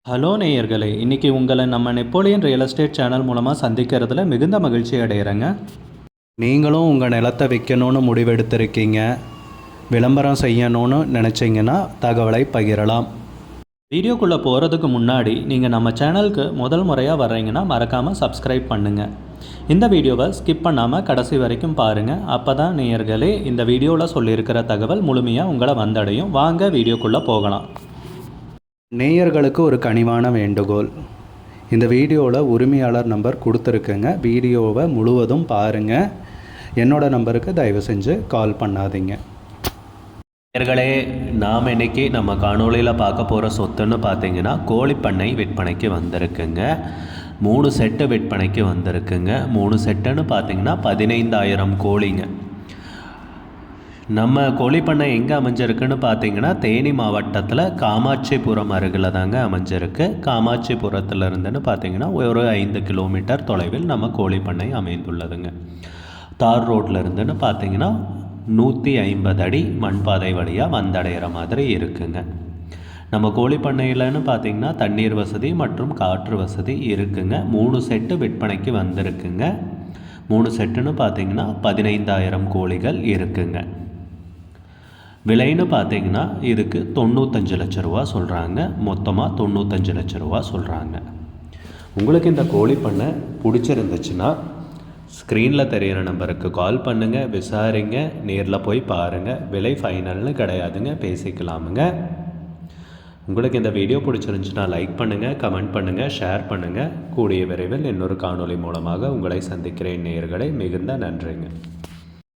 Hello நேயர்களே, இன்றைக்கி உங்களை நம்ம நெப்போலியன் ரியல் எஸ்டேட் சேனல் மூலமாக சந்திக்கிறதுல மிகுந்த மகிழ்ச்சி அடைகிறேங்க. நீங்களும் உங்கள் நிலத்தை விற்கணும்னு முடிவெடுத்திருக்கீங்க, விளம்பரம் செய்யணும்னு நினச்சிங்கன்னா தகவலை பகிரலாம். வீடியோக்குள்ளே போகிறதுக்கு முன்னாடி நீங்கள் நம்ம சேனலுக்கு முதல் முறையாக வர்றீங்கன்னா மறக்காமல் சப்ஸ்கிரைப் பண்ணுங்கள். இந்த வீடியோவை ஸ்கிப் பண்ணாமல் கடைசி வரைக்கும் பாருங்கள். அப்போ தான் நேயர்களே இந்த வீடியோவில் சொல்லியிருக்கிற தகவல் முழுமையாக உங்களை வந்தடையும். வாங்க வீடியோக்குள்ளே போகலாம். நேயர்களுக்கு ஒரு கனிவான வேண்டுகோள், இந்த வீடியோவில் உரிமையாளர் நம்பர் கொடுத்துருக்குங்க. வீடியோவை முழுவதும் பாருங்கள். என்னோடய நம்பருக்கு தயவு செஞ்சு கால் பண்ணாதீங்க. நேயர்களே, நாம் இன்றைக்கி நம்ம காணொலியில் பார்க்க போகிற சொத்துன்னு பார்த்தீங்கன்னா கோழிப்பண்ணை விற்பனைக்கு வந்திருக்குங்க. 3 செட்டு விற்பனைக்கு வந்திருக்குங்க. 3 செட்டுன்னு பார்த்தீங்கன்னா 15,000 கோழிங்க. நம்ம கோழிப்பண்ணை எங்கே அமைஞ்சிருக்குன்னு பார்த்தீங்கன்னா தேனி மாவட்டத்தில் காமாட்சிபுரம் அருகில் தாங்க அமைஞ்சிருக்கு. காமாட்சிபுரத்தில் இருந்துன்னு பார்த்தீங்கன்னா ஒரு 5 கிலோமீட்டர் தொலைவில் நம்ம கோழிப்பண்ணை அமைந்துள்ளதுங்க. தார் ரோட்டில் இருந்துன்னு பார்த்தீங்கன்னா 150 அடி மண்பாதை வழியாக வந்தடைகிற மாதிரி இருக்குங்க. நம்ம கோழிப்பண்ணையில்னு பார்த்திங்கன்னா தண்ணீர் வசதி மற்றும் காற்று வசதி இருக்குங்க. 3 செட்டு விற்பனைக்கு வந்திருக்குங்க. 3 செட்டுன்னு பார்த்திங்கன்னா 15,000 கோழிகள் இருக்குங்க. விலைன்னு பார்த்தீங்கன்னா இதுக்கு 95 லட்ச ரூபா சொல்கிறாங்க. மொத்தமாக 95 லட்ச ரூபா சொல்கிறாங்க. உங்களுக்கு இந்த கோழிப்பண்ணை பிடிச்சிருந்துச்சுன்னா ஸ்க்ரீனில் தெரிகிற நம்பருக்கு கால் பண்ணுங்கள், விசாரிங்க, நேரில் போய் பாருங்கள். விலை ஃபைனல்னு கிடையாதுங்க, பேசிக்கலாமுங்க. உங்களுக்கு இந்த வீடியோ பிடிச்சிருந்துச்சுன்னா லைக் பண்ணுங்கள், கமெண்ட் பண்ணுங்கள், ஷேர் பண்ணுங்கள். கூடிய விரைவில் இன்னொரு காணொளி மூலமாக உங்களை சந்திக்கிறேன் நேயர்களே. மிகுந்த நன்றிங்க.